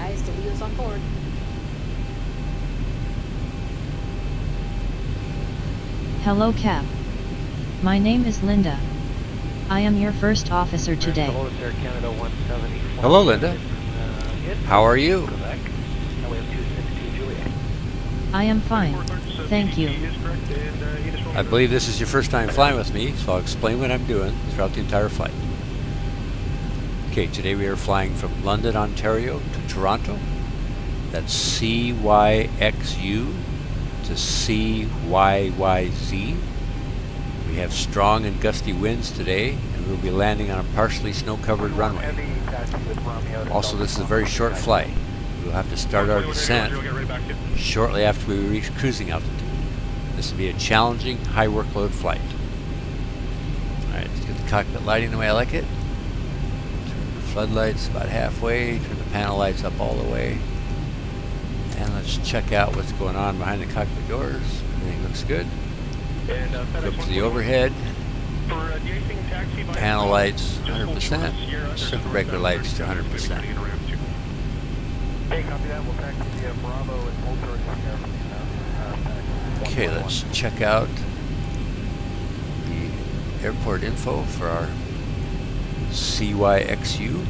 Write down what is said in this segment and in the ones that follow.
advised to leave us on board. Hello Cap. My name is Linda. I am your first officer today. Hello Linda. How are you? I am fine, thank you. I believe this is your first time flying with me, so I'll explain what I'm doing throughout the entire flight. Okay, today we are flying from London, Ontario to Toronto. That's CYXU to CYYZ. We have strong and gusty winds today, and we'll be landing on a partially snow-covered runway. Also, this is a very short flight. We'll have to start our descent shortly after we reach cruising altitude. This will be a challenging, high workload flight. Alright, let's get the cockpit lighting the way I like it. Turn the floodlights about halfway, turn the panel lights up all the way. And let's check out what's going on behind the cockpit doors. Everything looks good. Go up to the overhead. Panel lights 100%. Circuit breaker lights to 100%. Okay, let's check out the airport info for our CYXU.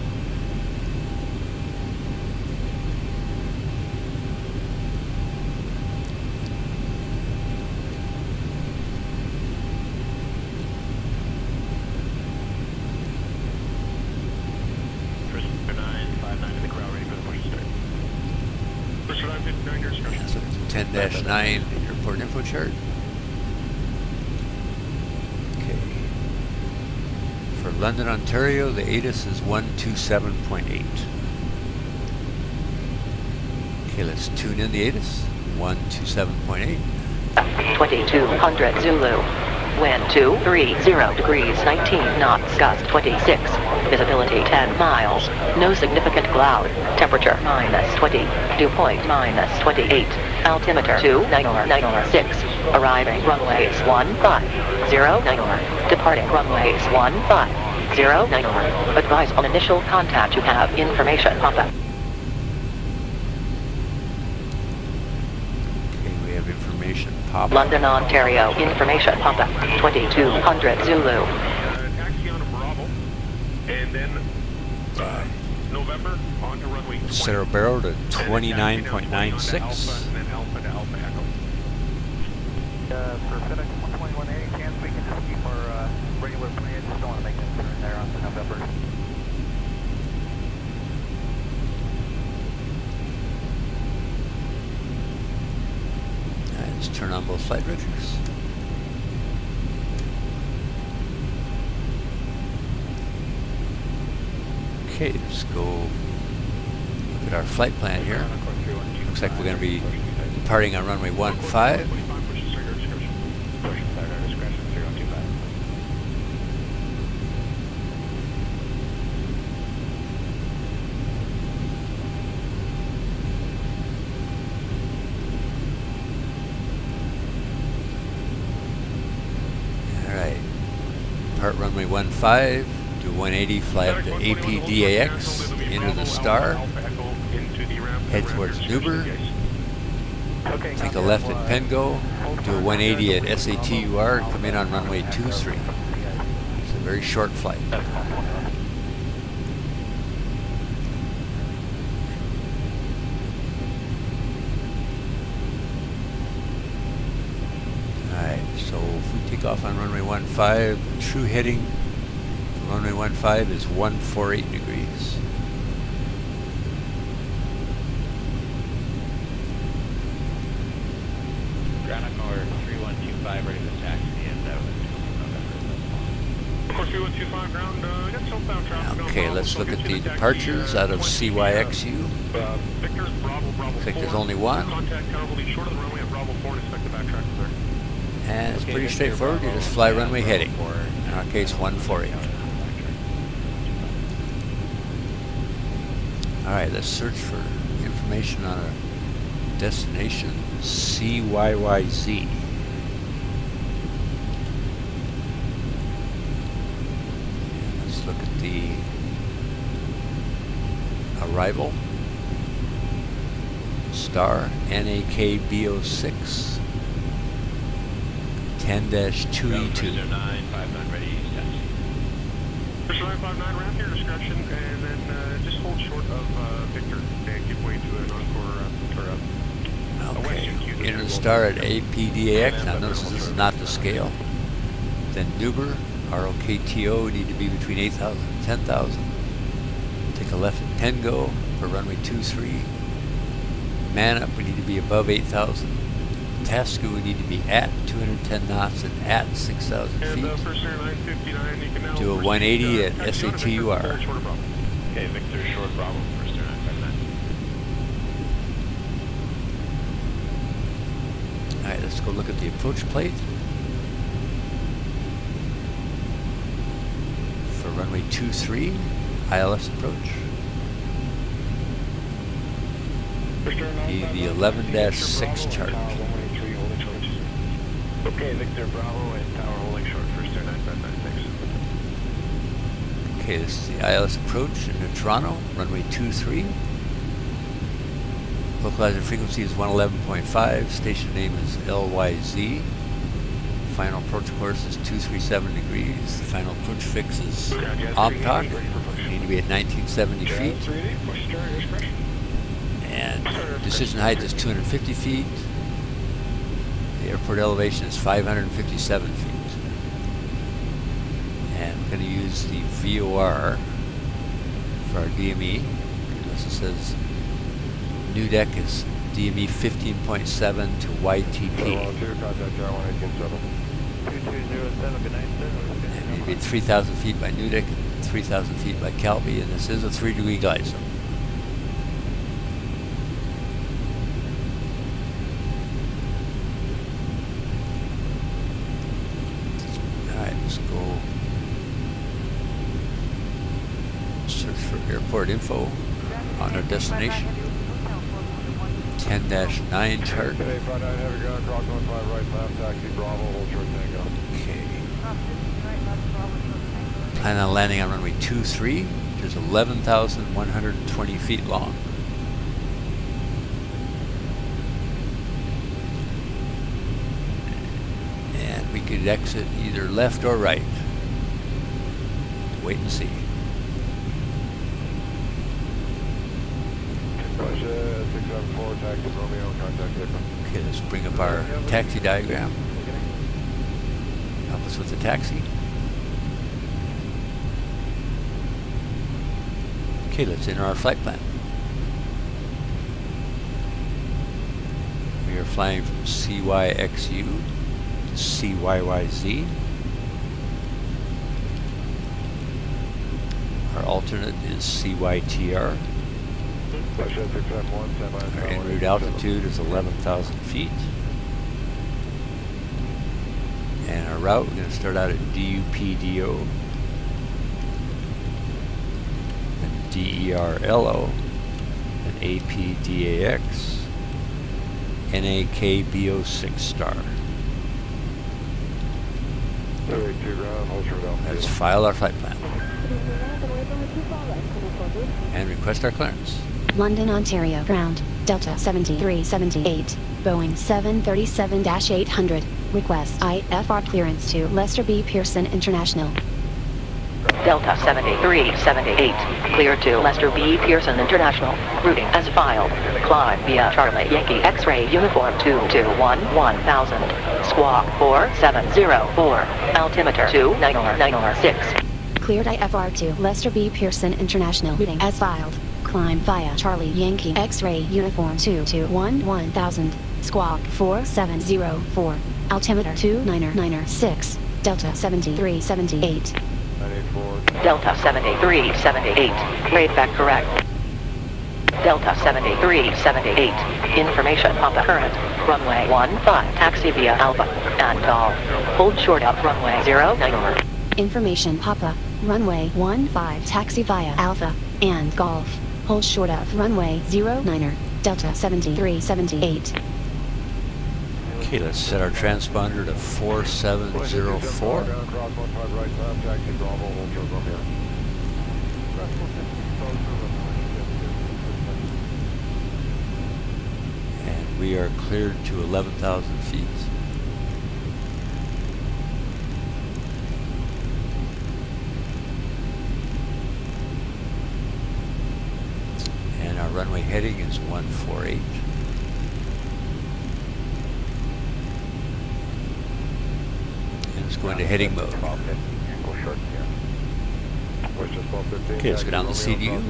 Let's look at the 10-9 airport info chart. Okay. For London, Ontario, the ATIS is 127.8. Okay, let's tune in the ATIS. 127.8. 2200 Zulu. Wind 230 degrees 19 knots, gust 26. Visibility 10 miles. No significant cloud. Temperature -20. Dew point -28. Altimeter 2996. Arriving runways 150. Departing runways 150. Advise on initial contact you have information pop-up. Information pop. London, Ontario, information pop-up. 2200 Zulu. Taxi on a Bravo, and then November on to runway. Set our barrel to 29.96. And then Alpha to Alpha Echo. For FedEx 121A, chance we can just keep our regular plan. Just don't want to make that turn there on to November. Let's turn on both flight registers. Okay, let's go look at our flight plan here. Looks like we're going to be departing on runway 15. Depart runway 15, do 180, fly up to APDAX, enter the star, head towards Newburgh, take a left at Pengo, do a 180 at SATUR, come in on runway 23. It's a very short flight. So if we take off on runway 15, true heading for runway 15 is 148 degrees. Ground North 3125 ready to taxi and Of course, 3125 ground, got southbound traffic. Okay, let's look at the departures out of CYXU. Victor's Bravo, Bravo Looks like 4. there's only one. Contact tower will be short of the runway at Bravo 4 and expect the backtrack from there. And it's pretty straightforward. You just fly runway heading. In our case, 148. All right, let's search for information on a destination, CYYZ. And let's look at the arrival. STAR, NAKBO6 10-2E2. 959 ready, taxi. Pursuit 959, ramp your discretion, and then just hold short of Victor and give way to an encore Okay, enter the STAR at APDAX. Now notice this is not the scale. Then Nuber, ROKTO, we need to be between 8,000 and 10,000. Take a left at Tengo for runway 23. Man up, we need to be above 8,000. Tasku, we need to be at 210 knots and at 6,000 feet. Do a 180 at SATUR. Okay, Victor, short Bravo, first turn 959. Alright, let's go look at the approach plate. For runway 23, ILS approach. The 11-6 chart. Okay, Victor, Bravo, and tower holding short, first turn 9596. Okay, this is the ILS approach into Toronto, runway 23. Localizer frequency is 111.5, station name is LYZ. Final approach course is 237 degrees. The final approach fix is OMTOC. We need to be at 1970 feet. And decision height is 250 feet. The airport elevation is 557 feet. And we're going to use the VOR for our DME. Notice it says new deck is DME 15.7 to YTP. And need to be at 3,000 feet by new deck and 3,000 feet by Calvi, and this is a 3-degree glide zone. Search for airport info on our destination. 10-9 chart. Okay. Plan on landing on runway 23, which is 11,120 feet long. And we could exit either left or right. Wait and see. Okay, let's bring up our taxi diagram. Help us with the taxi. Okay, let's enter our flight plan. We are flying from CYXU to CYYZ. Our alternate is CYTR. Our en route altitude is 11,000 feet. And our route, we're going to start out at DUPDO and DERLO and APDAX, NAKBO6 STAR. Let's file our flight plan and request our clearance. London, Ontario, ground, Delta 7378, Boeing 737-800, request IFR clearance to Lester B Pearson International. Delta 7378, cleared to Lester B Pearson International, routing as filed, climb via Charlie Yankee X-ray uniform 221-1000, squawk 4704, altimeter 29906. Cleared IFR to Lester B Pearson International, routing as filed. Climb via Charlie Yankee X-ray uniform 221-1000, squawk 4704, altimeter 29906, Delta 7378. Delta 7378, raidback correct. Delta 7378, information Papa current, runway 15, taxi via Alpha, and Golf. Hold short of runway 09. Information Papa, runway 15, taxi via Alpha, and Golf. Hold short of runway 09er, Delta 7378. Okay, let's set our transponder to 4704. We are cleared to 11,000 feet. And our runway heading is 148. And it's going to heading mode. Okay, let's go down the CDU,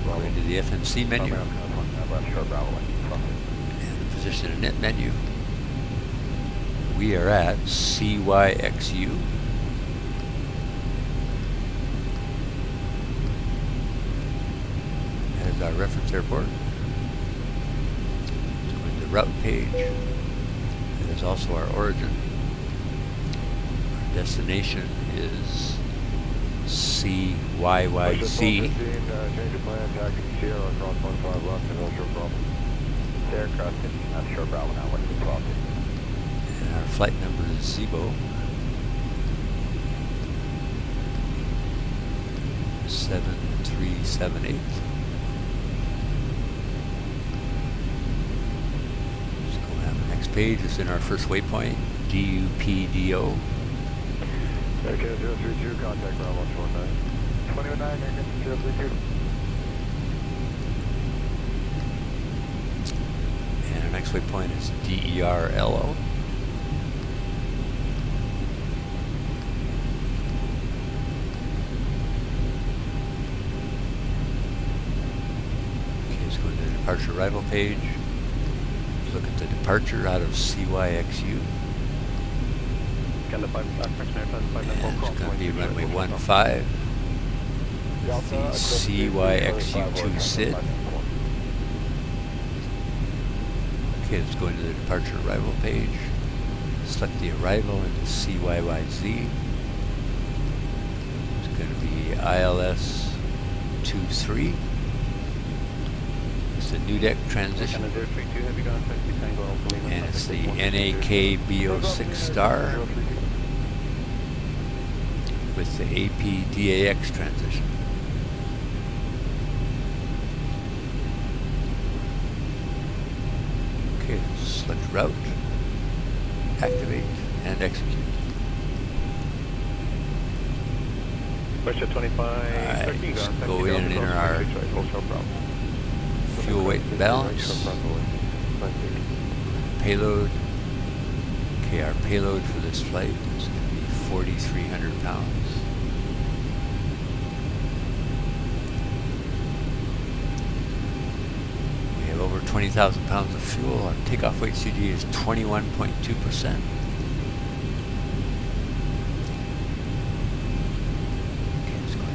go into the FMC menu, and the position init menu. We are at CYXU. That is our reference airport. Let's go into the route page. That is also our origin. Our destination is CYYZ. And our flight number is Zibo. 7378. Let's go down the next page. It's in our first waypoint, DUPDO. Okay, 032, contact ground 149. 219, American 032. And our next waypoint is DERLO. Okay, let's go to the departure arrival page. Look at the departure out of CYXU. And it's going to be runway 15 with the CYXU2 SID. Okay, let's go into the departure arrival page. Select the arrival into CYYZ. It's going to be ILS 23. It's the new deck transition. And it's the NAKBO6 STAR with the APDAX transition. Okay, select route, activate, and execute. Pressure 25, Alright, 13, let's go in and enter our fuel weight and balance. Payload. Okay, our payload for this flight is going to be 4,300 pounds. We have over 20,000 pounds of fuel. Our takeoff weight CD is 21.2%.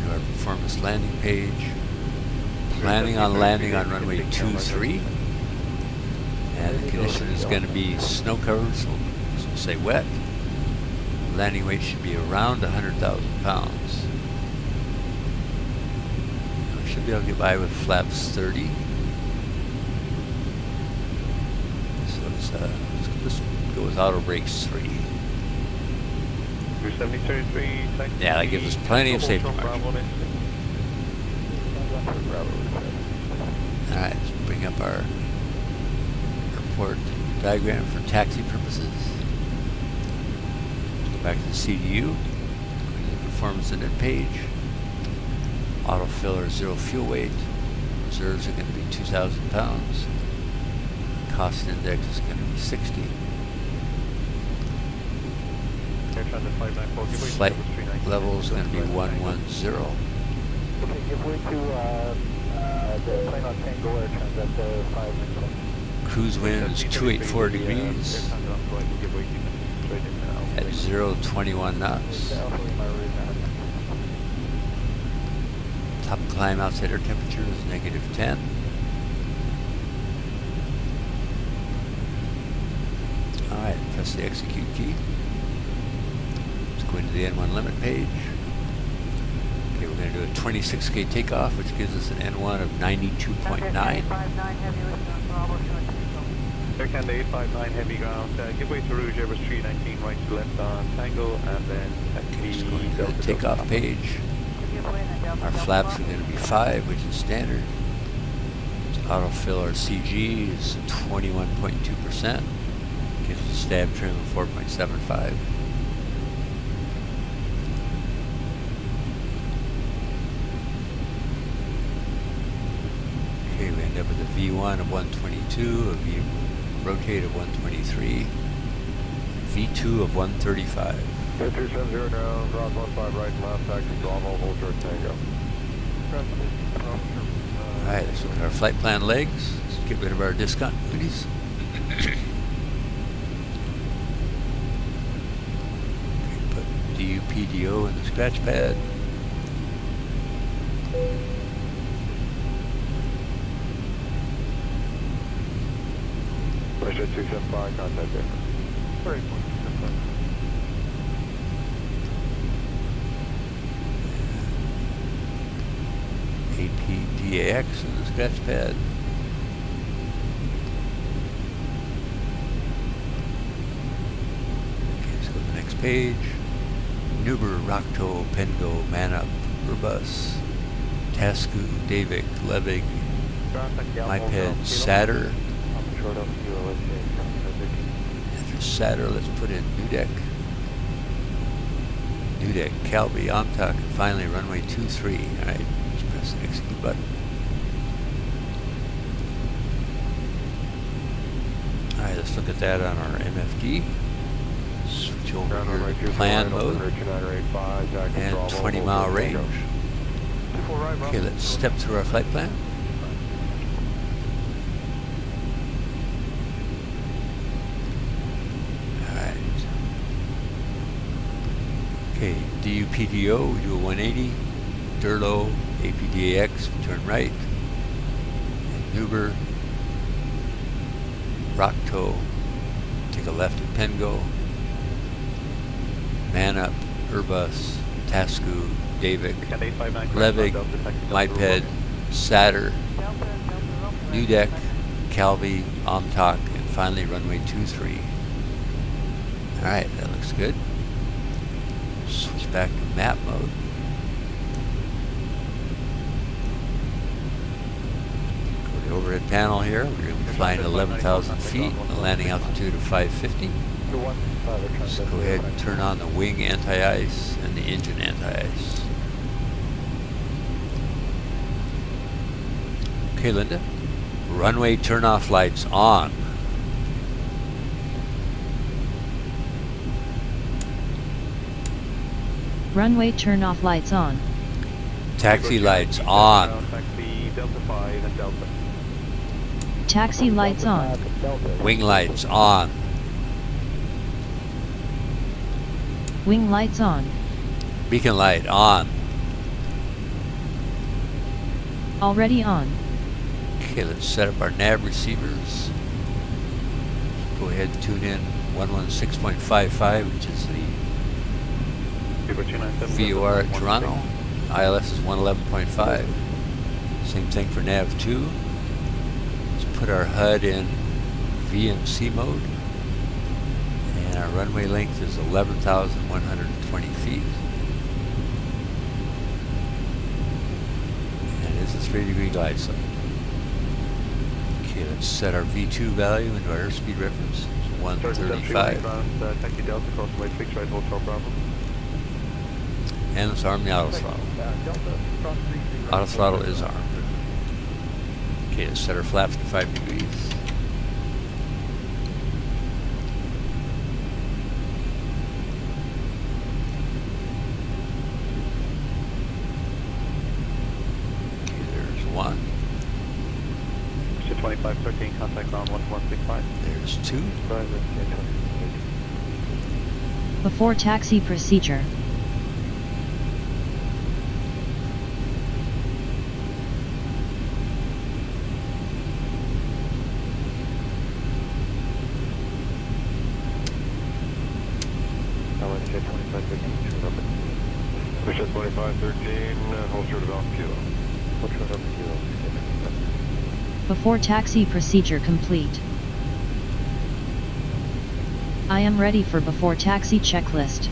Our performance landing page. Planning on landing on runway 23. And the condition is going to be snow covered, so we'll say wet. Landing weight should be around 100,000 pounds. We should be able to get by with flaps 30. So let's just go with auto brakes 3. 270-33, Yeah, that gives us plenty of safety margin. Alright, let's bring up our airport diagram for taxi purposes. Go back to the CDU, go to the performance init page. Autofill or zero fuel weight. Reserves are going to be 2,000 pounds. Cost index is going to be 60. Flight level is going to be 110. Okay, give way to the plane on Tango Air Transit 5 minutes. Cruise wind is 284 degrees at 021 knots. Top climb outside air temperature is -10. Alright, press the execute key. Let's go into the N1 limit page. Okay, we're going to do a 26K takeoff, which gives us an N1 of 92.9. Air Canada 859 heavy ground, give way to Rouge Airbus 319 right to left on Tango, and then at Just going to the takeoff page. Our flaps are going to be 5, which is standard. Let's Autofill or CG is 21.2%. Gives us a stab trim of 4.75. Okay, we end up with a V1 of 122, a V rotate of 123, V2 of 135. 270 down, cross 15 right and left, taxi Bravo, hold short Tango. Alright, let's look at our flight plan legs. Let's get rid of our discontinuities. Okay, put DUPDO in the scratch pad. Pressure 275, contact there. Very good. APDAX in the scratch pad. Okay, let's go to the next page. Nuber, Rocto, Pengo, Manup, Urbus, Tasku, Davik, Levig, MyPed, Satter. After Satter, let's put in Nudek, Calvi, Omtok, and finally runway 23. Alright. Press the execute button. Alright, let's look at that on our MFD. Switch over here to plan mode and 20-mile range. Okay, let's step through our flight plan. Alright. Okay, DUPDO, we do a 180. Durlo, APDAX, we turn right, and Nuber, Rocto, take a left at Pengo, Manup, Urbus, Tasku, Davik, Levig, MyPed, Satter, Nudek, Calvi, Omtok, and finally runway 23. Alright, that looks good. Switch back to map mode. Overhead panel here, we're going to be flying at 11,000 feet, a landing altitude of 550. So go ahead and turn on the wing anti-ice and the engine anti-ice. Okay, Linda. Runway turn-off lights on. Runway turn-off lights on. Taxi lights on. Taxi Delta 5 and Delta. Taxi lights on. Wing lights on. Wing lights on. Beacon light on. Already on. Okay, let's set up our nav receivers. Go ahead and tune in 116.55, which is the VOR at Toronto. ILS is 111.5. Same thing for nav 2. Let's put our HUD in VMC mode. And our runway length is 11,120 feet. And it is a 3-degree glide slope. Okay, let's set our V2 value into our airspeed reference. It's 135. Taxi Delta, cross way 6 right, Hotel Bravo. And let's arm the auto throttle. Auto throttle is armed. Okay, let's set our flaps to 5 degrees. Okay, there's 1. 2513, contact ground 1165. There's 2. Before taxi procedure. Push at 2513, hold short of Alpha Kilo. Hold short of Alpha Kilo. Before taxi procedure complete. I am ready for before taxi checklist.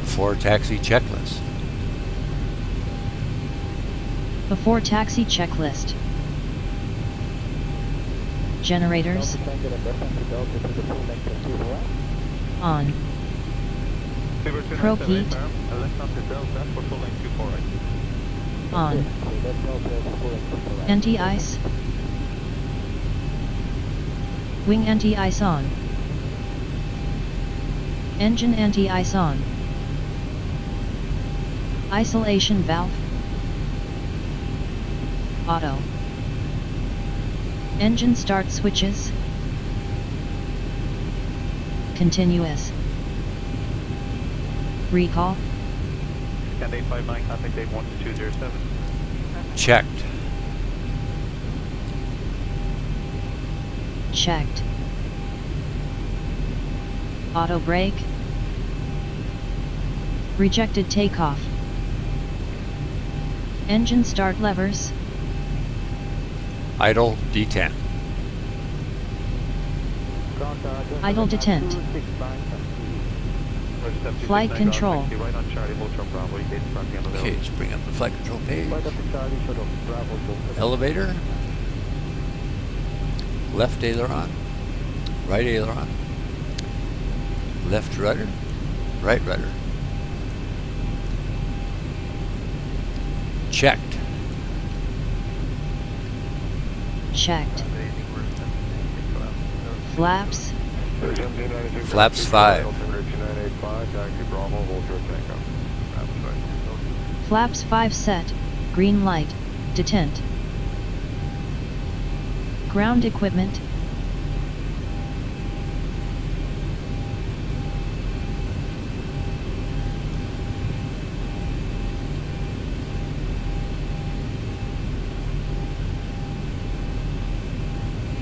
Before taxi checklist. Before taxi checklist. Generators. On. Probe heat. On. Anti-ice. Wing anti-ice on. Engine anti-ice on. Isolation valve. Auto. Engine start switches. Continuous. Recall. Scan 859, contact 81207. Checked. Checked. Auto brake. Rejected takeoff. Engine start levers. Idle detent. Idle detent. Flight control. Okay, let's bring up the flight control page. Elevator. Left aileron. Right aileron. Left rudder. Right rudder. Checked. Checked. Flaps. Flaps 5. Flaps 5 set. Green light. Detent. Ground equipment.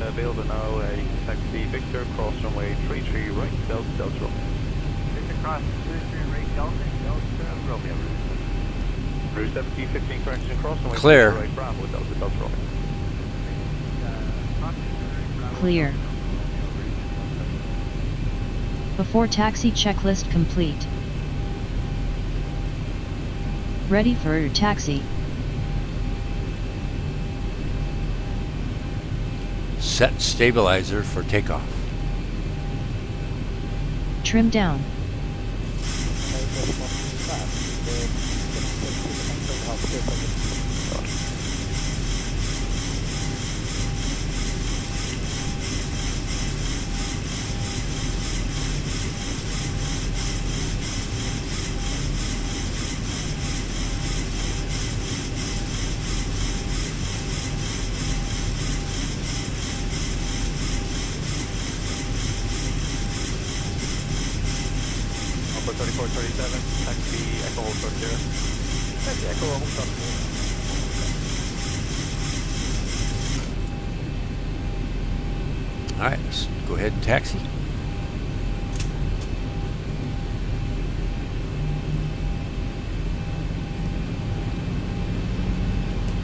Available now, you can taxi Victor, cross runway 33 right, Delta, Delta Romeo. Victor cross 33 right, Delta, Delta Romeo. Route 1715 correction, cross runway Clear. 33 right, Bravo, Delta, Delta Romeo. Clear. Before taxi checklist complete. Ready for taxi. Set stabilizer for takeoff. Trim down. Number 3437, taxi Echo Hold Short Zero. Taxi Echo Hold Short Zero. Alright, let's go ahead and taxi.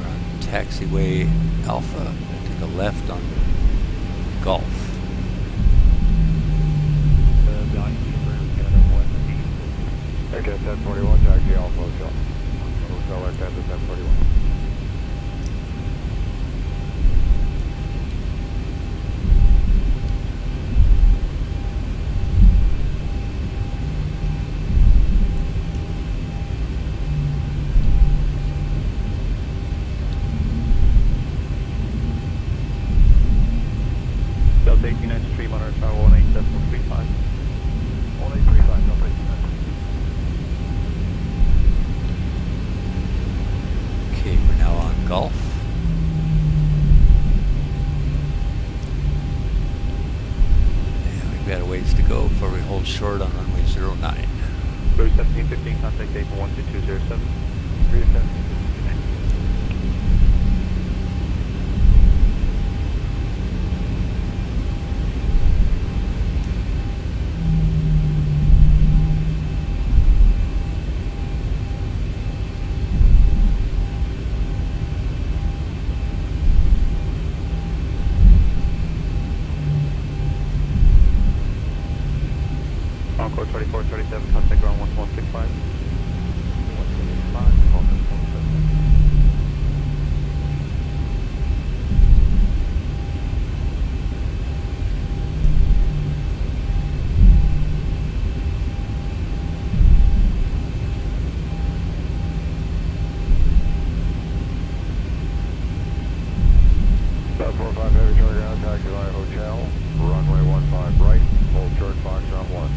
We're on taxiway Alpha. Take a left on Gulf. Okay, 1041, taxi Alpha Hotel. Hotel at 10 to 1041. Delta 1893, monitor tower 18735. 1835, Delta 1893. Okay, we're now on Gulf. And we've got a ways to go before we hold short on runway 09. Route 1715, contact date 12207. 317. Encore 3437, contact ground 1165. 1165, 15 heavy charter ground, taxi via hotel, runway 15 right, hold short Fox on 1.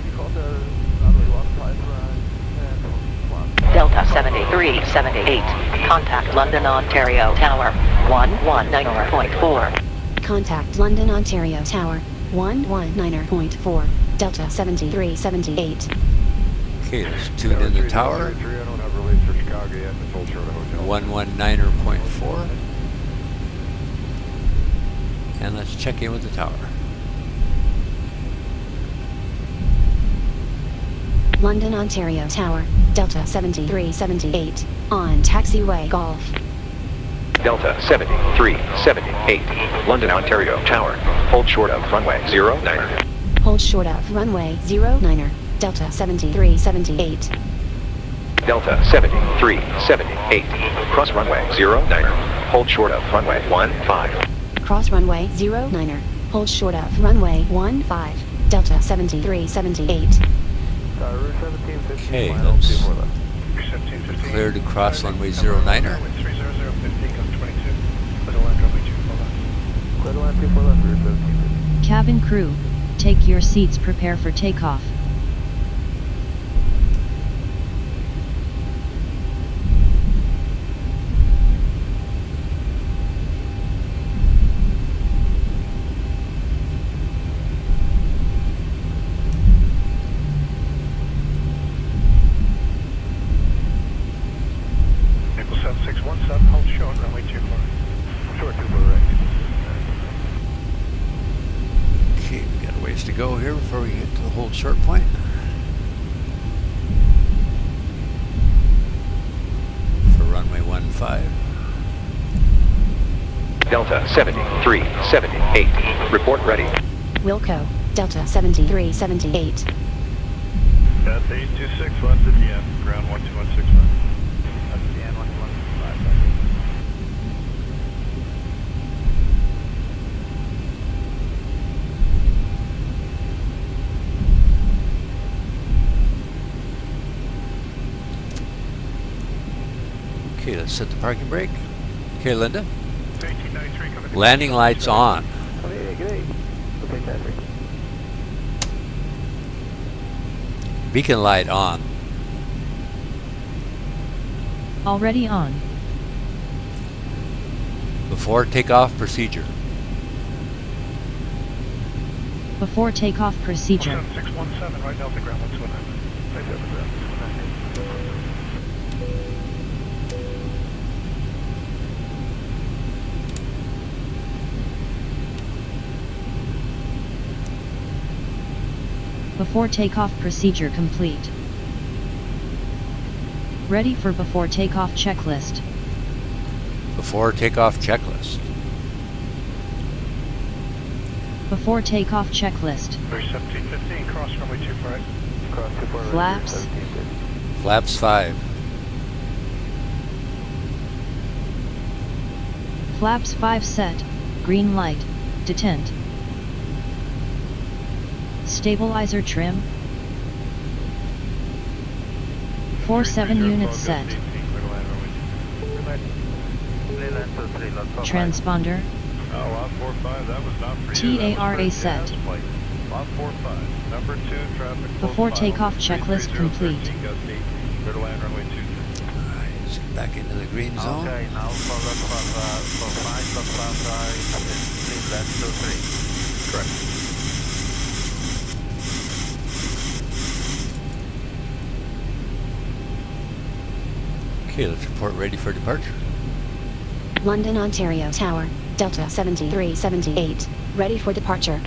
You called the runway 15 Delta 7378. Contact London, Ontario Tower 119.4. Contact London, Ontario Tower 119.4. Delta 7378. Okay, let's tune in the tower. I don't have release for Chicago yet, but hold short of hotel. 119.4. And let's check in with the tower. London, Ontario Tower, Delta 7378, on taxiway Golf. Delta 7378, London, Ontario Tower, hold short of runway 09er. Hold short of runway 09er, Delta 7378. Delta 7378, cross runway 09er, hold short of runway 15. Cross runway 09er, hold short of runway 15, Delta 7378. Route 1715, Okay, final let's 24 left. 1715. clear to cross runway 09er. 30015, come 22. Little land runway 24 left. Clear to land 24 left, Route 1715. Cabin crew, take your seats, prepare for takeoff. Nickel 7617, hold short, runway 24. Short 24 right. Okay, we got a ways to go here before we get to the hold short point. For runway 15. Delta 7378, report ready. Wilco, Delta 7378. That's 826 left at the end, ground 12161. That's the end, 12165. Okay, let's set the parking brake. Okay, Linda. 1893 coming to Landing lights on. 28, good 8. Okay, 10 3. Beacon light on. Already on. Before takeoff procedure. Before takeoff procedure. 7617, right Delta ground 129. Right Delta ground 129. Before takeoff procedure complete. Ready for before takeoff checklist. Before takeoff checklist. Before takeoff checklist. 1715, cross runway 24 right. Cross 24 right. Flaps. 1715. Flaps 5. Flaps 5 set. Green light. Detent. Stabilizer trim. 47 units set. Transponder. Lot 45, that was not for you. TARA set. Lot 45, number 2, traffic. Before takeoff checklist complete. Gusty, clear to land runway 23. Alright, let's get back into the green zone. Okay, now for 5, please land 23. Correct. Okay, let's report ready for departure. London, Ontario Tower, Delta 7378, ready for departure.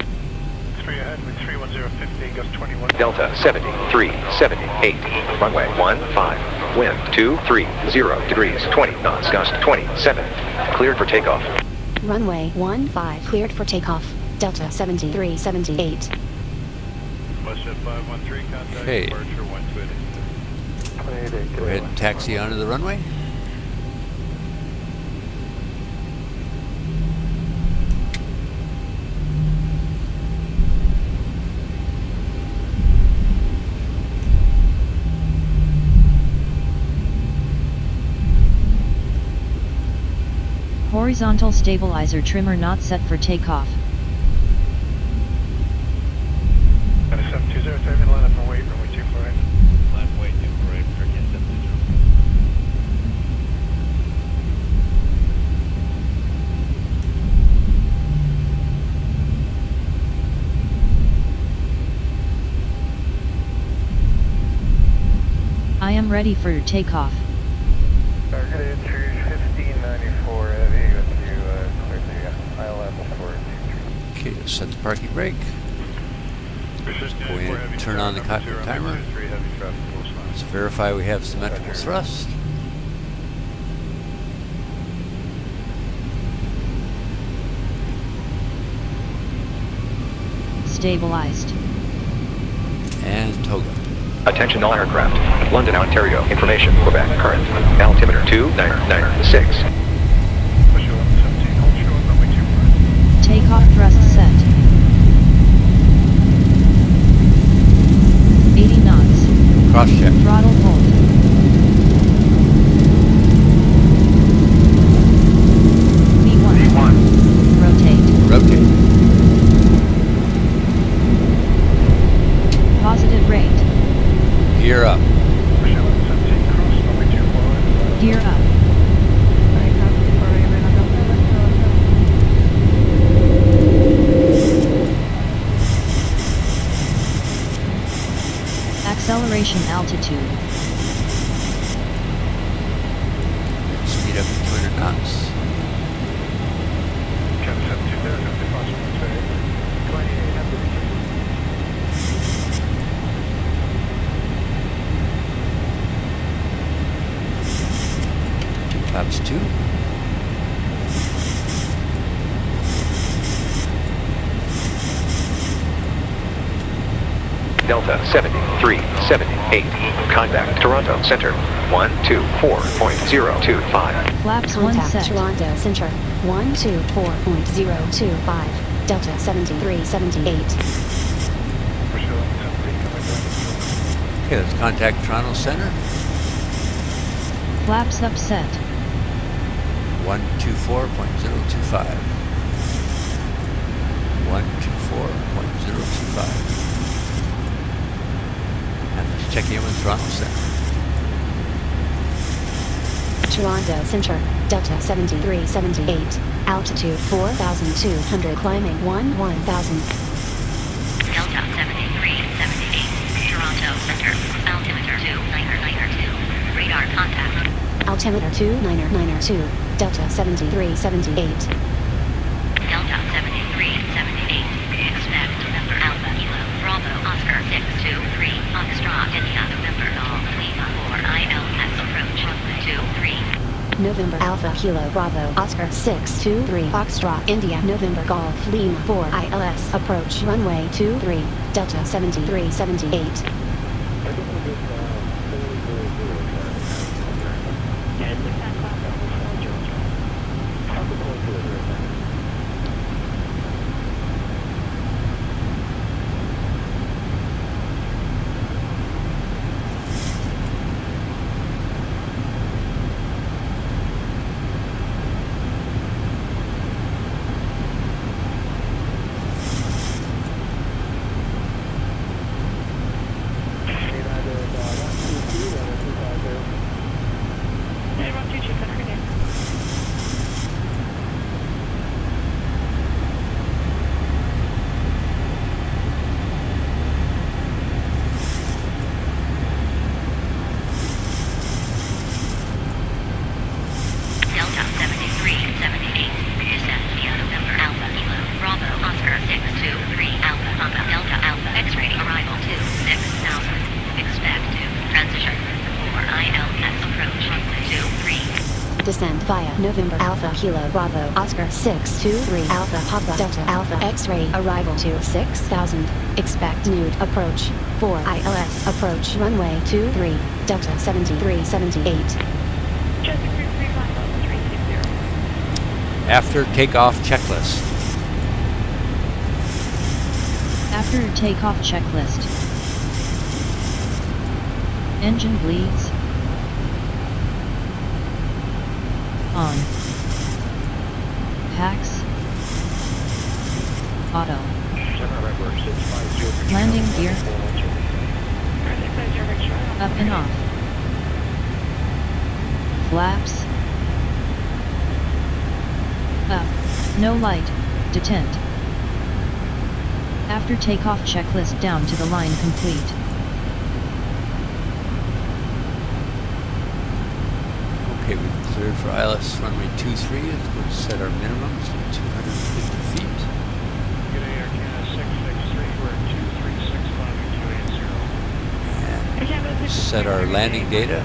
3 ahead with 31015, gust 21. Delta 7378, runway 15, wind 230 degrees, 20 knots, gust 27, cleared for takeoff. Runway 15, cleared for takeoff, Delta 7378. WestJet 513, contact Okay. departure 128. 28, Go ahead and taxi onto the runway. Horizontal stabilizer trimmer not set for takeoff. Got a 720, time in line up and wait, runway 24 right. Left way 24 right, Turkey 720. I am ready for your takeoff. Target entry 1594 heavy with you clear the ILS for 23. Okay, let's set the parking brake. Go in and turn on the cockpit timer. Let's verify we have symmetrical thrust. Stabilized. And toga. Attention all aircraft. London, Ontario. Information. Quebec. Current. Altimeter 2996. Takeoff thrust set. 80 knots. Cross check. Throttle hold. V1. Rotate. Rotate. Positive rate. Gear up. Gear up. Acceleration altitude. Speed up to 200 knots. Flaps 2. Delta 7378. Contact Toronto Center 124.025. Flaps 1 Contact set. Toronto Center 124.025. Delta 7378. Okay, let's contact Toronto Center. Flaps upset. 124.025. 124.025. And let's check in with Toronto Center. Toronto Center, Delta 7378. Altitude 4,200, climbing 1000. Delta 7378. Toronto Center. Altimeter 2992. Radar contact. Altimeter 2992. Delta 7378. Delta 7378. Expect November Alpha Kilo Bravo Oscar 623 Foxtrot India November Golf Lima 4 ILS approach 123. November Alpha Kilo Bravo Oscar 623 Foxtrot India November Golf Lima 4 ILS approach runway 23 Delta 7378. Descend via November Alpha Kilo Bravo Oscar 623 Alpha Papa Delta Alpha X-ray arrival to 6000. Expect nude approach 4 ILS approach runway 23 Delta 7378. After takeoff checklist. After takeoff checklist. Engine bleeds. On. Hacks. Auto. Landing gear. Up and off. Flaps. Up. No light. Detent. After takeoff checklist down to the line complete. Okay, we've cleared for ILS runway 23. We'll set our minimums to 250 feet. Good day, Air Canada 663. We're at 2365 and 280. And set our landing data.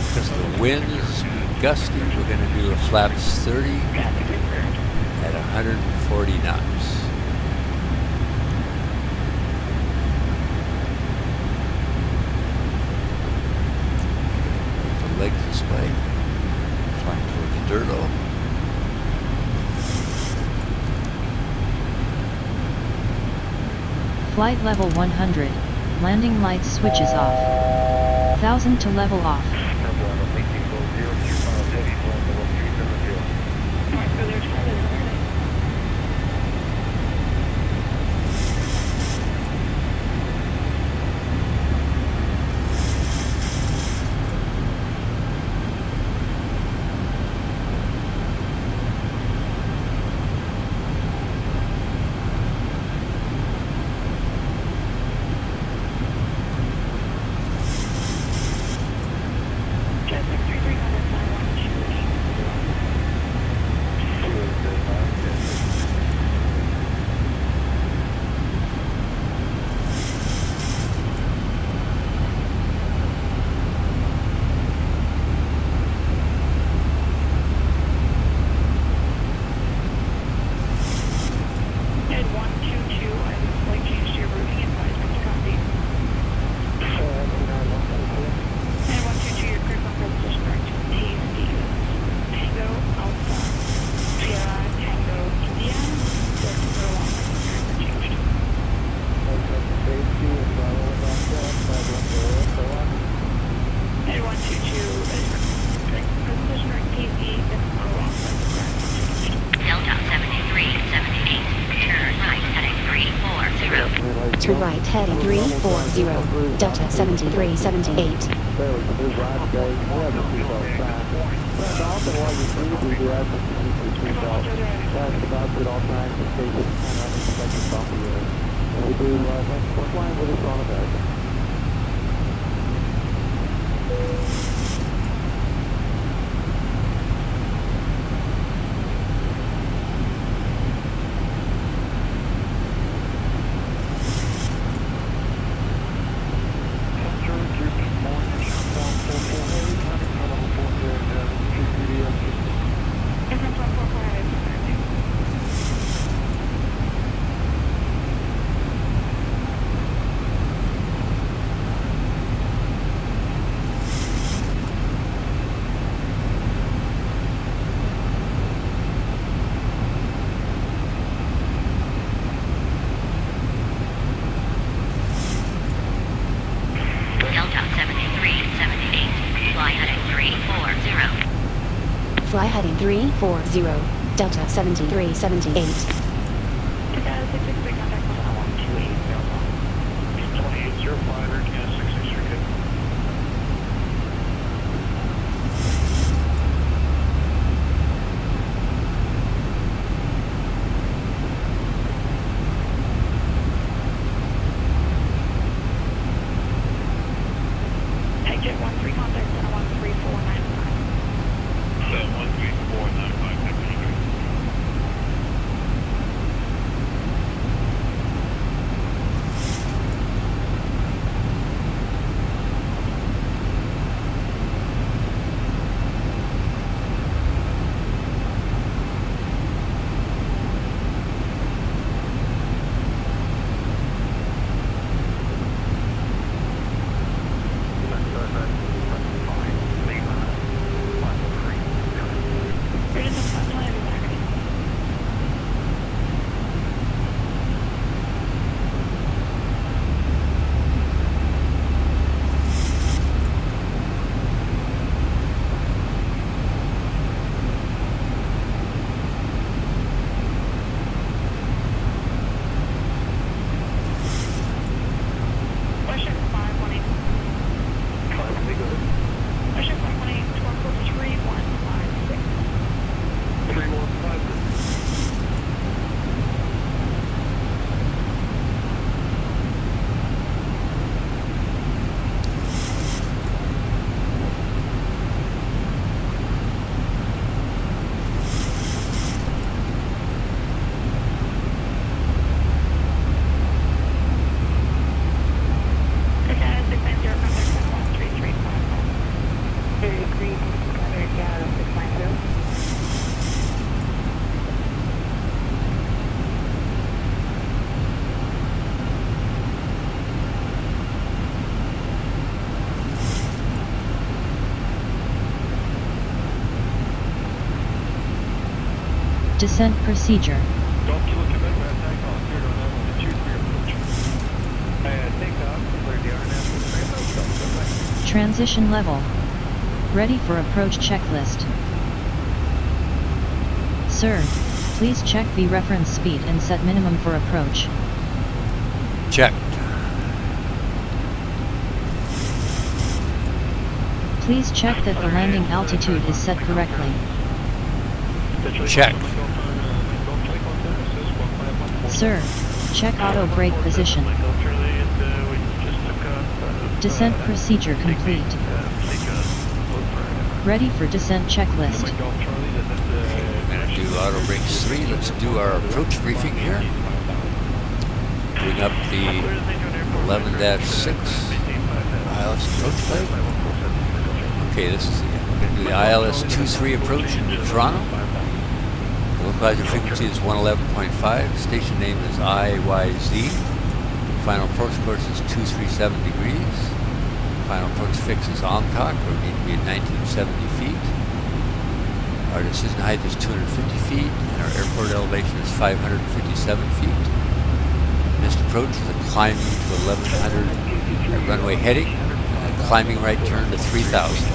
Because the wind is gusty, we're going to do a flaps 30 at 140 knots. The legs display. Flying towards Durlo. Flight level 100. Landing lights switches off. 1000 to level off. Turn right heading 340, Delta 7378. Fly heading 340, Delta 7378. Descent procedure. Golf Kilo Quebec, attack off, cleared on island 23 approach. Take off, clear the RNS with 3 approach. Transition level. Ready for approach checklist. Sir, please check the reference speed and set minimum for approach. Checked. Please check that the landing altitude is set correctly. Check. Sir, check auto brake position. Descent procedure complete. Ready for descent checklist. We're going to do auto brakes 3. Let's do our approach briefing here. Bring up the 11-6 ILS approach flight. Okay, this is we're going to do the ILS 23 approach into Toronto. The localizer frequency is 111.5. Station name is CYYZ. Final approach course is 237 degrees. Final approach fix is Omcock, where we need to be at 1970 feet. Our decision height is 250 feet, and our airport elevation is 557 feet. Missed approach is a climbing to 1100 at runway heading, and a climbing right turn to 3000.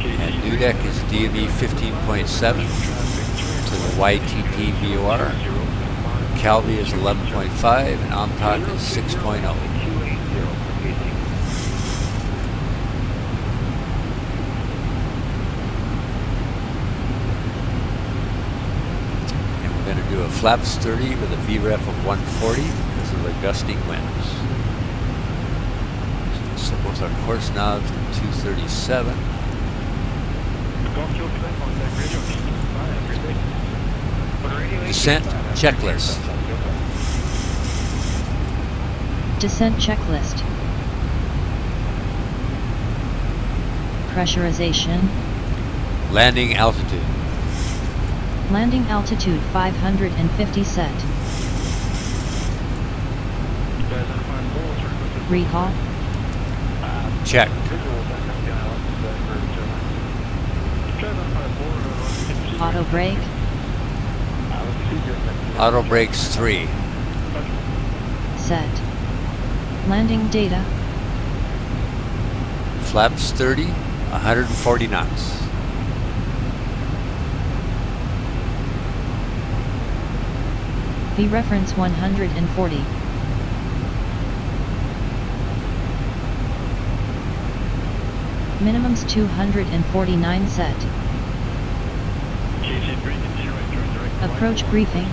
And new deck is DME 15.7 to the YTP VOR. Calvi is 11.5 and Omcock is 6.0. And we're going to do a flaps 30 with a VREF of 140 because of the gusting winds. So both our course knobs to 237. Descent checklist. Descent checklist. Pressurization. Landing altitude. Landing altitude 550 set. Rehaul. Check. Auto brake. Auto brakes 3. Set. Landing data. Flaps 30, 140 knots. V reference 140. Minimums 249 set. Approach briefing.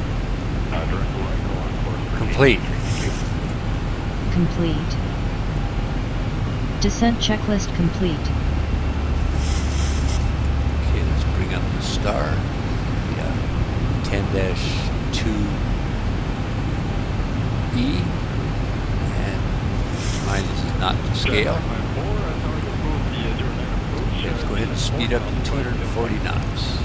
Complete. Complete. Descent checklist complete. Okay, let's bring up the star. Yeah, 10-2E. And mine this is not to scale. Okay, let's go ahead and speed up to 240 knots.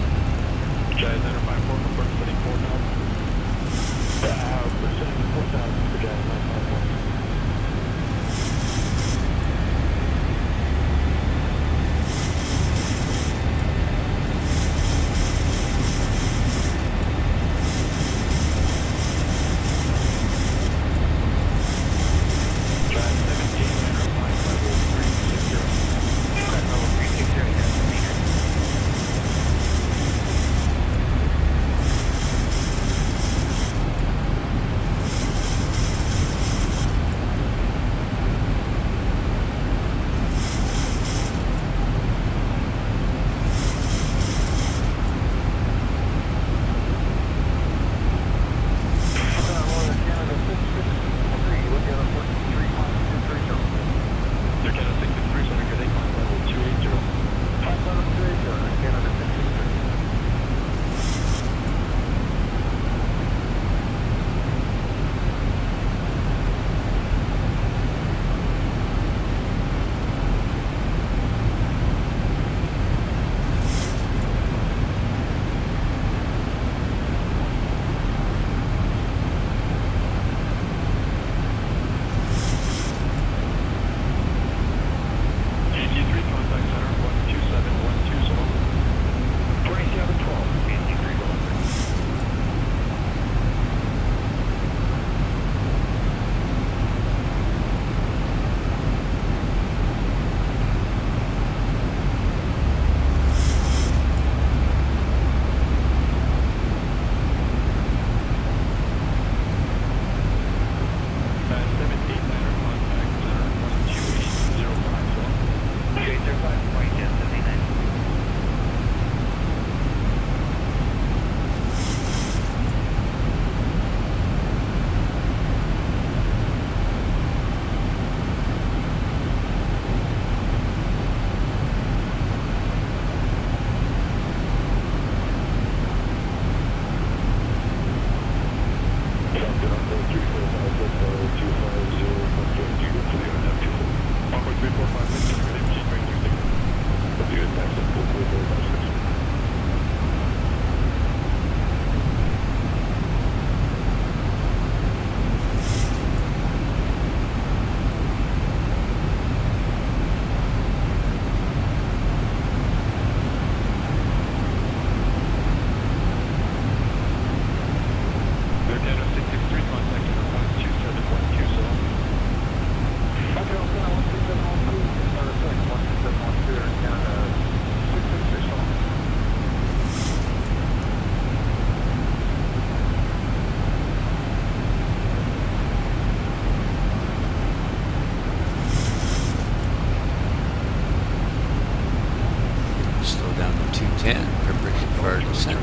for our descent.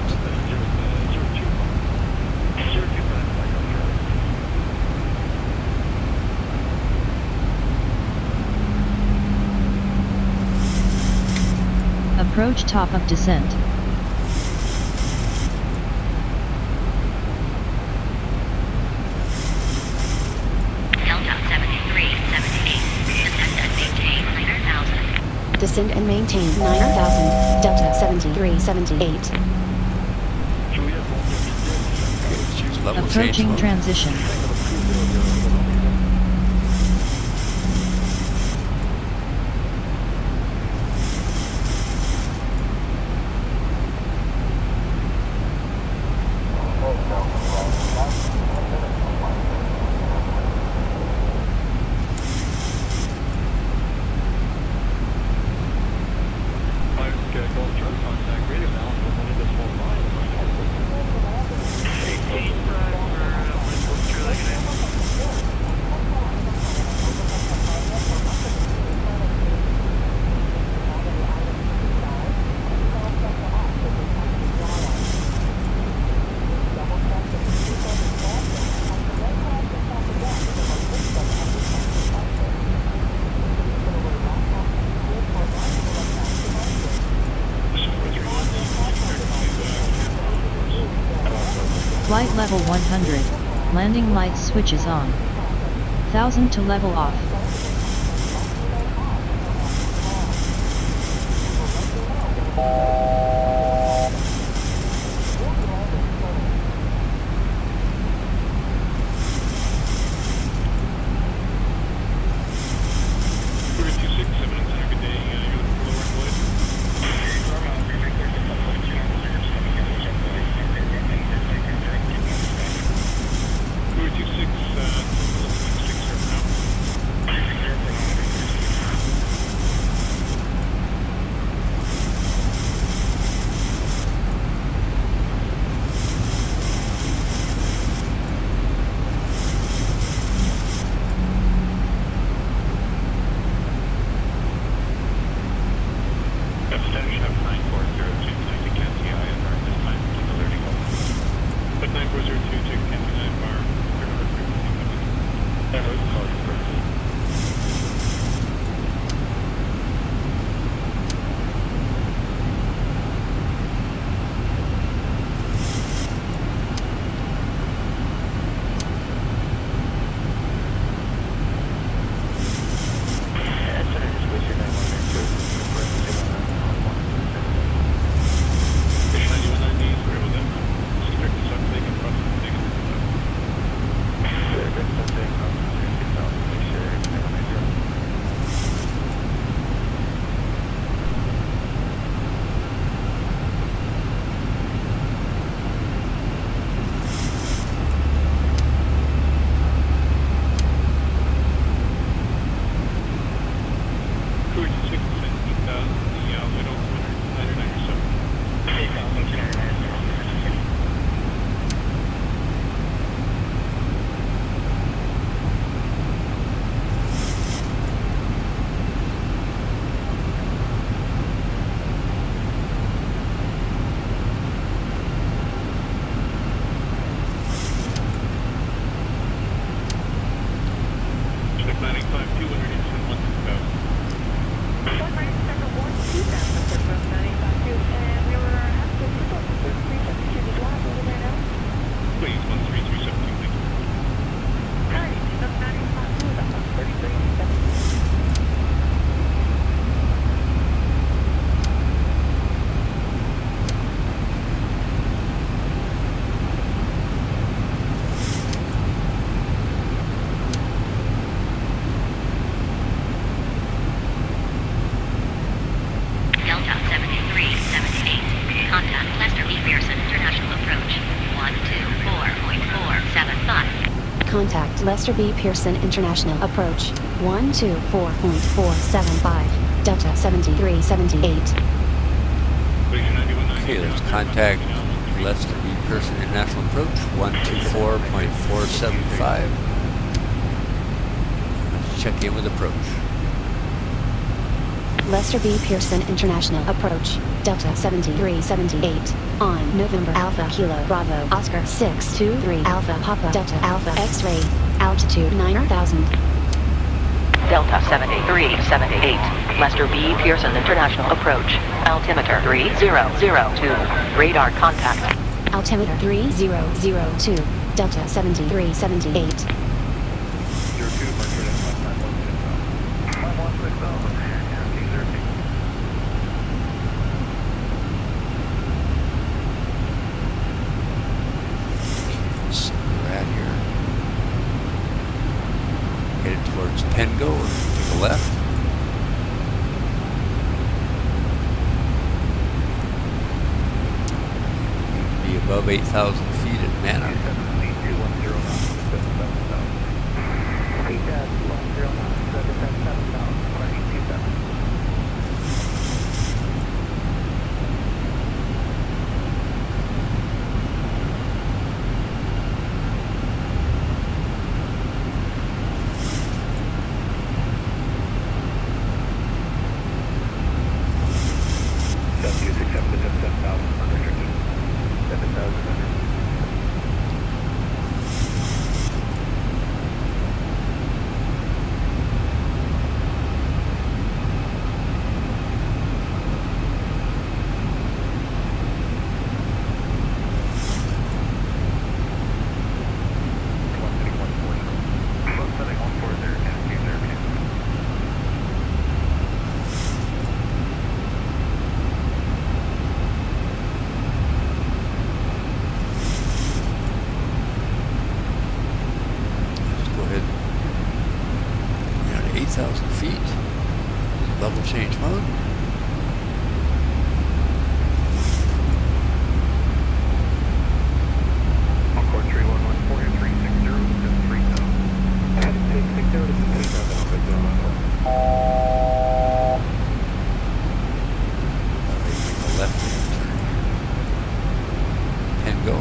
Approach top of descent. Delta 7378. Descend and maintain 9,000. Descend and maintain 9,000. Delta 7378. Choose level change Approaching mode. transition. Flight level 100. Landing lights switches on. 1000 to level off. Delta 7378. Contact Lester B Pearson International Approach 124.475. Contact Lester B Pearson International Approach 124.475. Delta 7378. Okay, let's contact Lester B Pearson International Approach 124.475. Let's check in with approach. Lester B Pearson International approach, Delta 7378, on November Alpha Kilo Bravo Oscar 623 Alpha Papa Delta Alpha X-ray, altitude 9,000. Delta 7378, Lester B Pearson International approach, altimeter 3002, radar contact. Altimeter 3002, Delta 7378. So we're at here. Headed towards Pengo, or to the left. Be above 8,000 feet at Mana. Level change mode. Encore 3114 to 360 to 3000. 660 to 3000. Making a left hand turn. And go.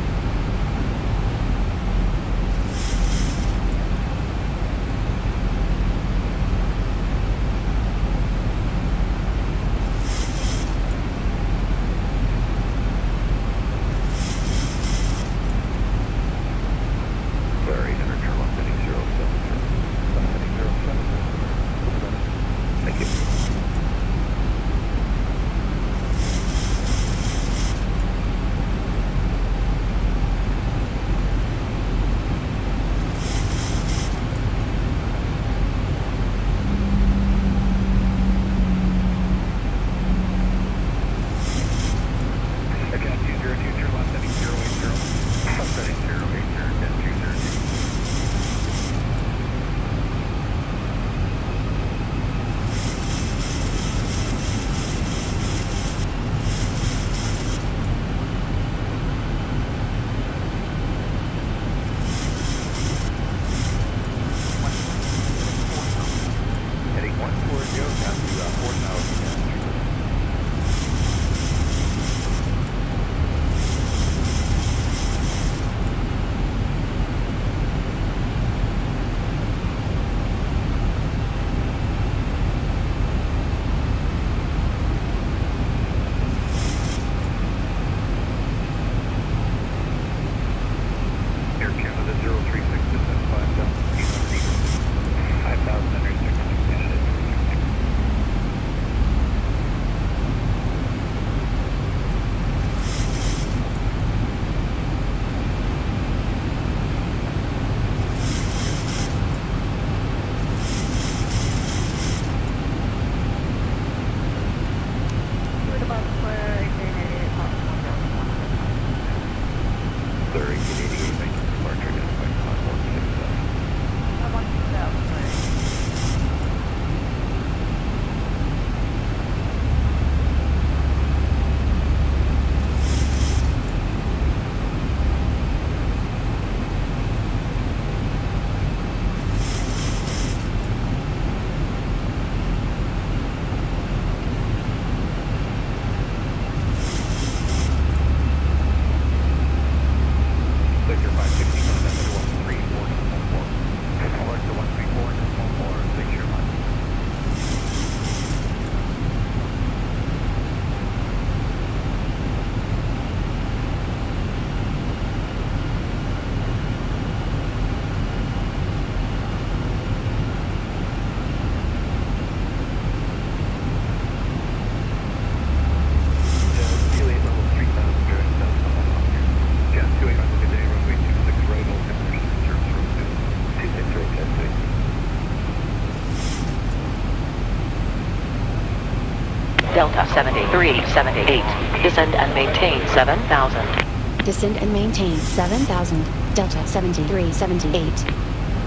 Delta 7378. Descend and maintain 7000. Descend and maintain 7,000. Delta 7378.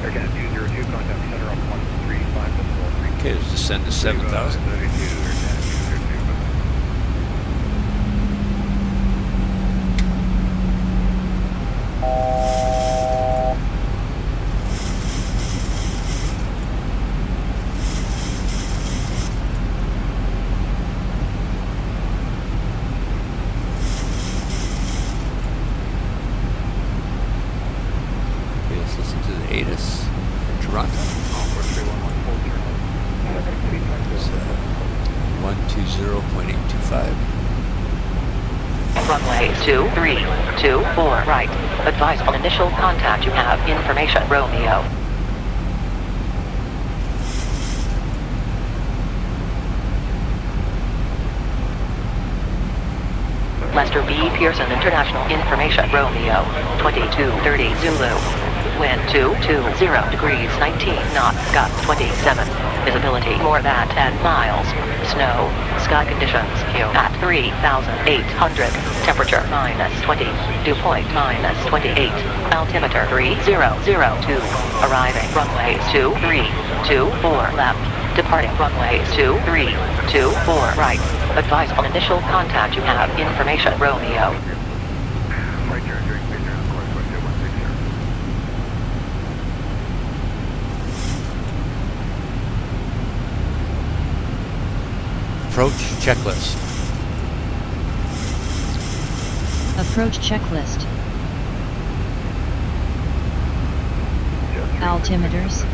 Aircat 202, contact center on 135.3. Okay, let's descend to 7,000. Okay, let's listen to the ATIS from Toronto. 120.825. Runway 2324 right. Advise on initial contact. You have information. Romeo. Lester B Pearson International information. Romeo 2230 Zulu. Wind 220 degrees 19 knots. Gust 27. Visibility more than 10 miles. Snow. Sky conditions. Q at 3,800. Temperature -20. Dew point -28. Altimeter 3002. Arriving runways 2324 left. Departing runways 2324 right. Advise on initial contact. You have information. Romeo. Right turn during vision on course 12160. Approach checklist. Approach checklist. Altimeters.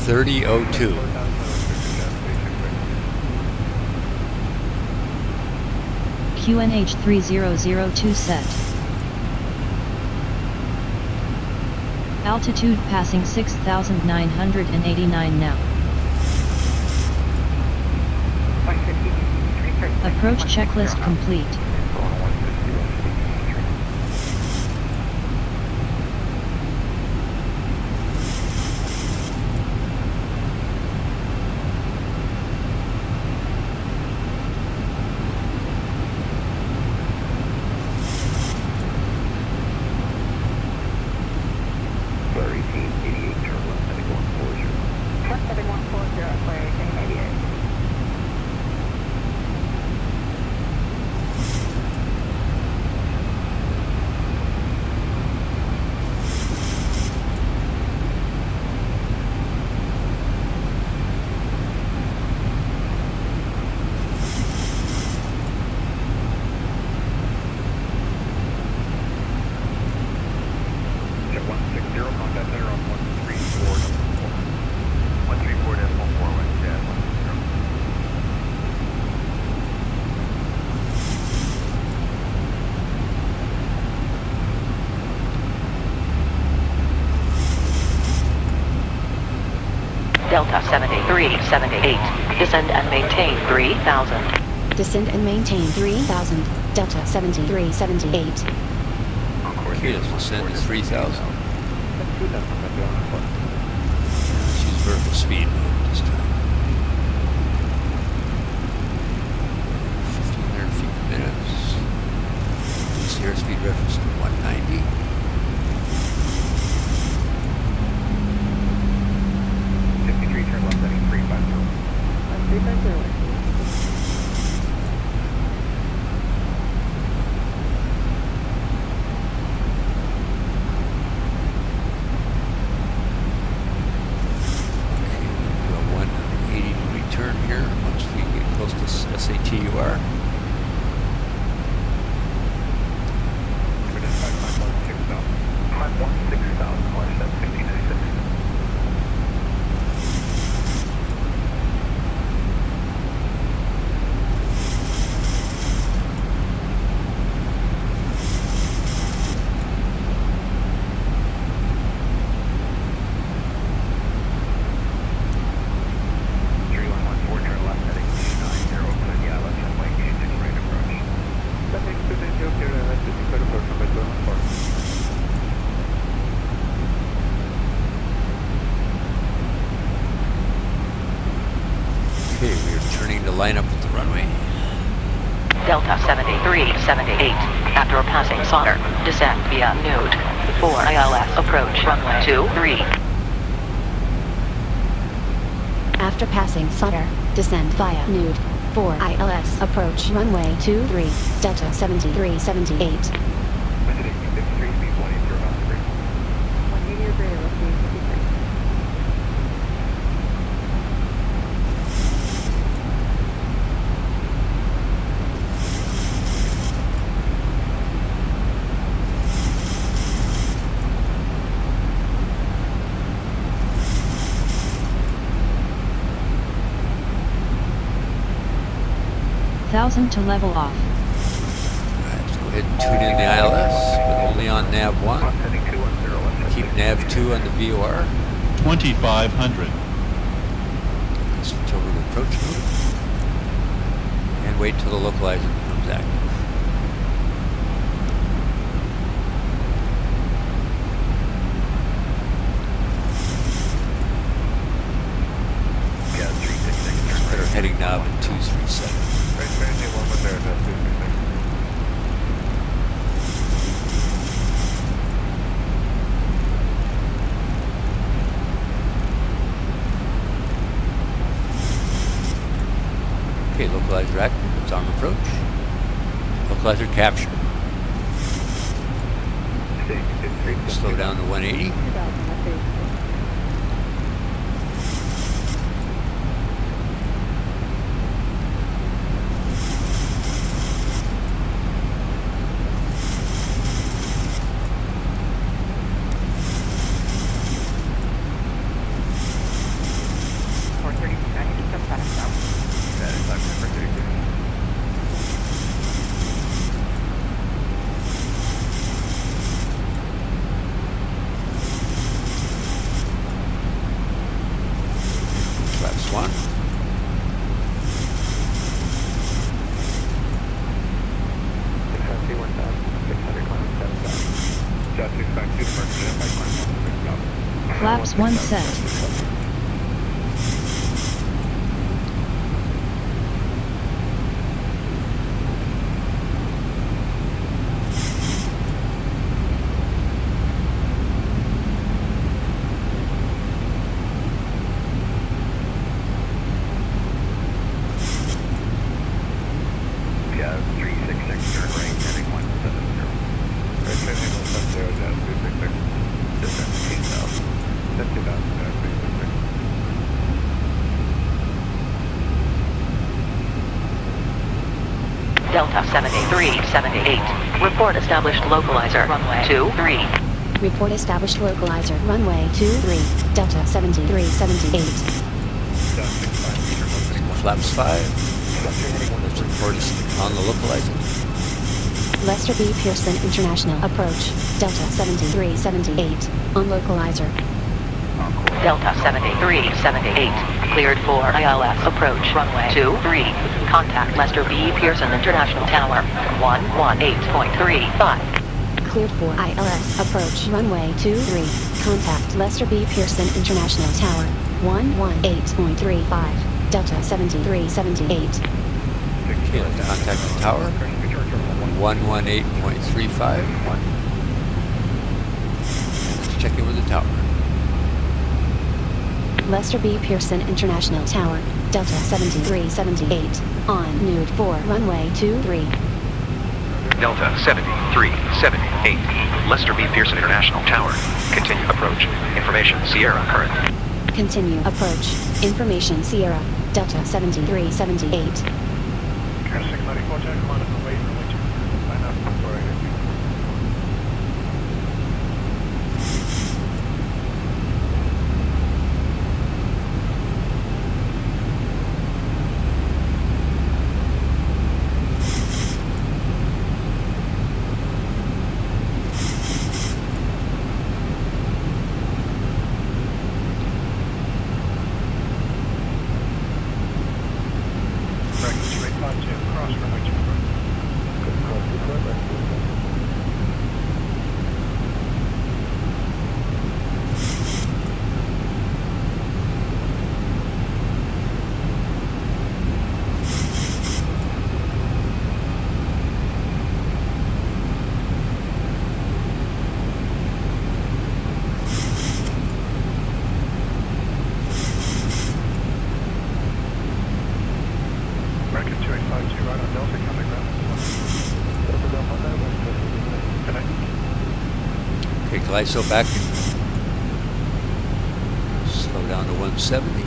3002. QNH 3002 set. Altitude passing 6,989 now. Approach checklist complete. Delta 7378. Descend and maintain 3000. Descend and maintain 3,000. Delta 7378. Okay, let's descend to 3,000. Let's use vertical speed this time. 1,500 feet per minute. This airspeed reference to 190. Turn left heading 350. 350. Here once we get close to SATUR. Okay, we are turning to line up with the runway. runway. Delta 7378. After passing Sauter, descend via Nude 4 ILS. Approach runway 23. After passing Sauter, descend via Nude 4 ILS. Approach runway 23, Delta 7378. To level off. Let's go ahead and tune in the ILS, but only on nav 1. Keep nav 2 on the VOR. 2500. Switch over to approach mode. And wait till the localizer becomes active. Put our heading knob at 237. Okay, localizer active. It's on approach. Localizer capture. Slow down to 180. Flaps 1. Flaps 1 set. Delta 7378. Report established localizer runway 23. Report established localizer runway 23, Delta 7378. Flaps 5. Let's report on the localizer. Lester B Pearson International approach, Delta 7378, on localizer. Delta 7378. Cleared for ILS. Approach runway 23. Contact Lester B Pearson International Tower 118.35. Cleared for ILS. Approach runway 23. Contact Lester B Pearson International Tower 118.35. Delta 7378. Okay, let's contact the tower. 118.35. Let's check in with the tower. Lester B Pearson International Tower, Delta 7378, on Nude 4 runway 23. Delta 7378. Lester B Pearson International Tower. Continue approach. Information Sierra current. Continue approach. Information Sierra, Delta 7378. ISO back. Slow down to 170.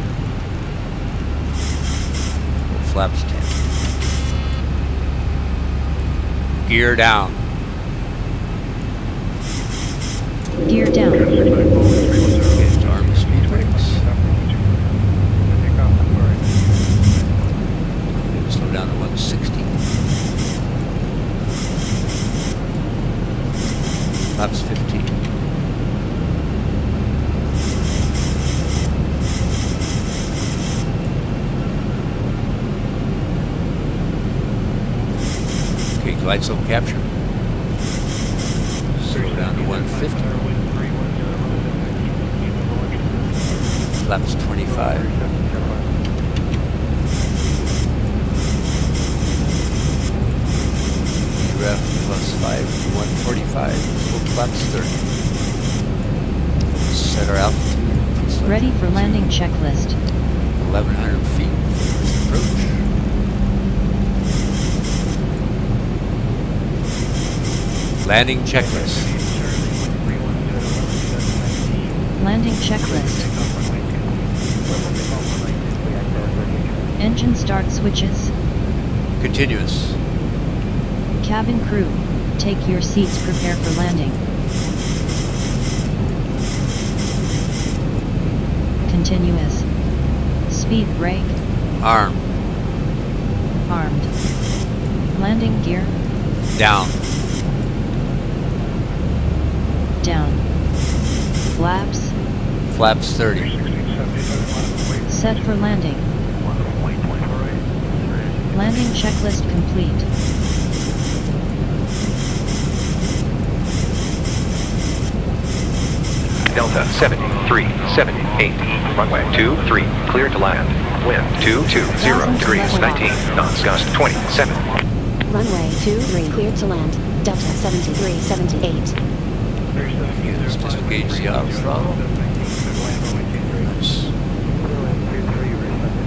Flaps 10. Gear down. Gear down. Get arm speed brakes. Slow down to 160. Flaps 15. Okay, glide slope capture. Slow down to 150. Flaps 25. Ref plus 5 to 145. Full flaps 30. Set our altitude. Ready for landing checklist. 1,100 feet. Approach. Landing checklist. Landing checklist. Engine start switches. Continuous. Cabin crew, take your seats, prepare for landing. Continuous. Speed brake. Arm. Armed. Landing gear. Down. Down. Flaps. Flaps 30. Set for landing. Landing checklist complete. Delta 7378, runway 23, clear to land. Wind 220 degrees 19 knots, gust 27. Runway 23 cleared to land. Delta 7378. Just disengage the auto throttle.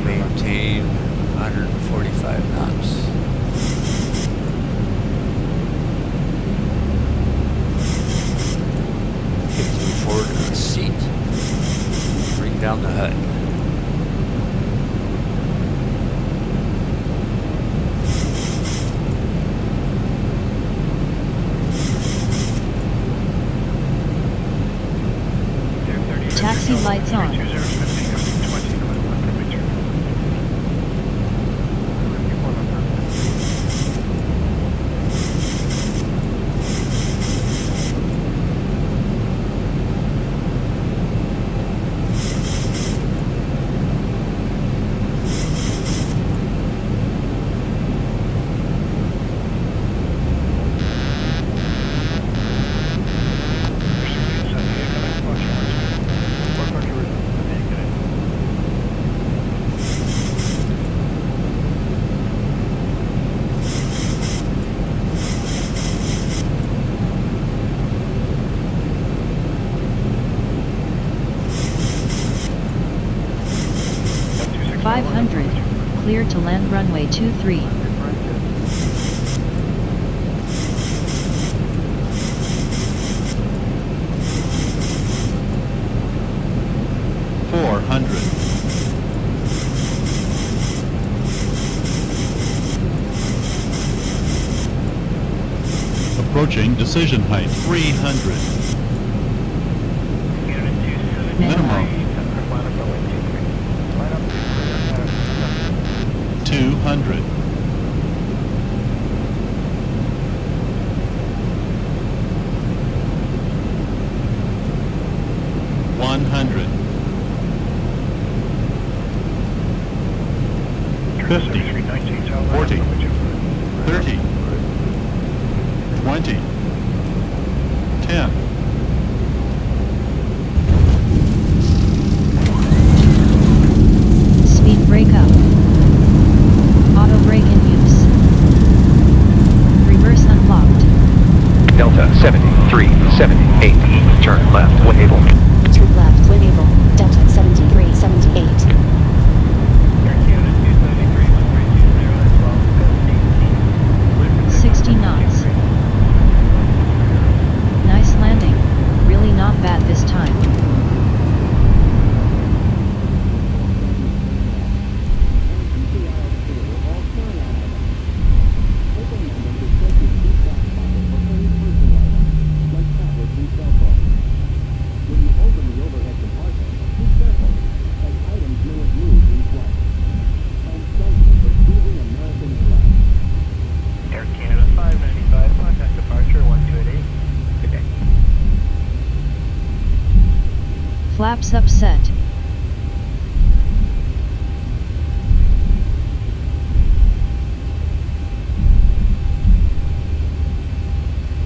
Maintain 145 knots. Move forward in the seat. Bring down the HUD. Taxi lights on. Clear to land runway 23. Approaching decision height 300. Minimum 200. $100. 50, 40, 30, 20, 10. Speed brake up. Auto brake in use. Reverse unlocked. Delta 7378, turn left when able. Turn left when able. Delta 7378. 60 knots. Nice landing. Really Flaps upset.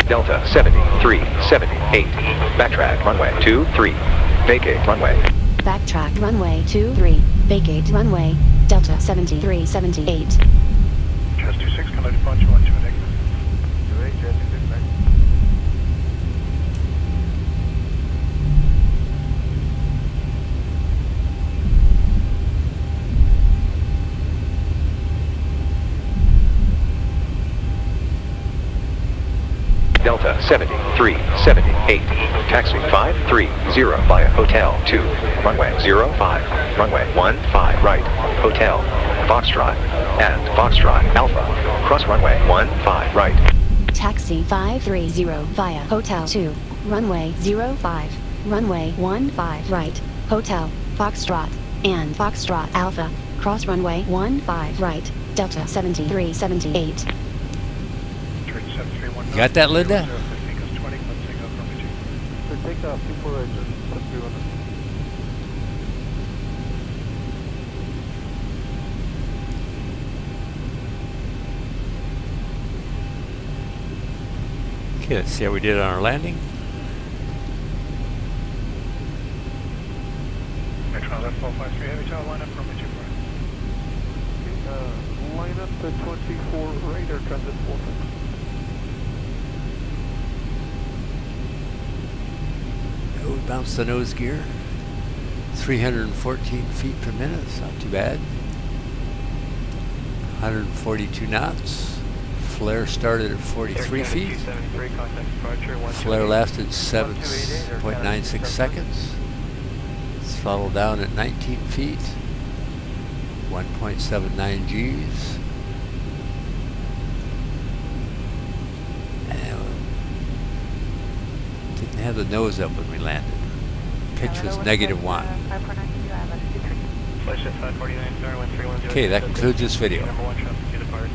Delta 7378. Backtrack runway 23. Vacate runway. Backtrack runway 23. Vacate runway. Delta 7378. Just 26, can I depart you on to a negative? 28, Jet 26, back. Delta 7378. Taxi 530 via Hotel 2. Runway 05. Runway 15 right. Hotel. Foxtrot. And Foxtrot Alpha. Cross runway 15 right. Taxi 530 via Hotel 2. Runway 05. Runway 15 right. Hotel. Foxtrot. And Foxtrot Alpha. Cross runway 15 right. Delta 7378. You got that, Linda? Take off 24 right, Jet 310. Okay, let's see how we did on our landing. Metron left 453, heavy tower, line up, runway 24. Line up to 24 right, air transit 45. Oh, we bounced the nose gear. 314 feet per minute, it's not too bad. 142 knots. Flare started at 43 feet. Flare lasted 7.96 seconds. Throttle down at 19 feet. 1.79 Gs. Didn't have the nose up when we landed. Pitch was -1. Okay, that concludes this video. Number 1 traffic to depart.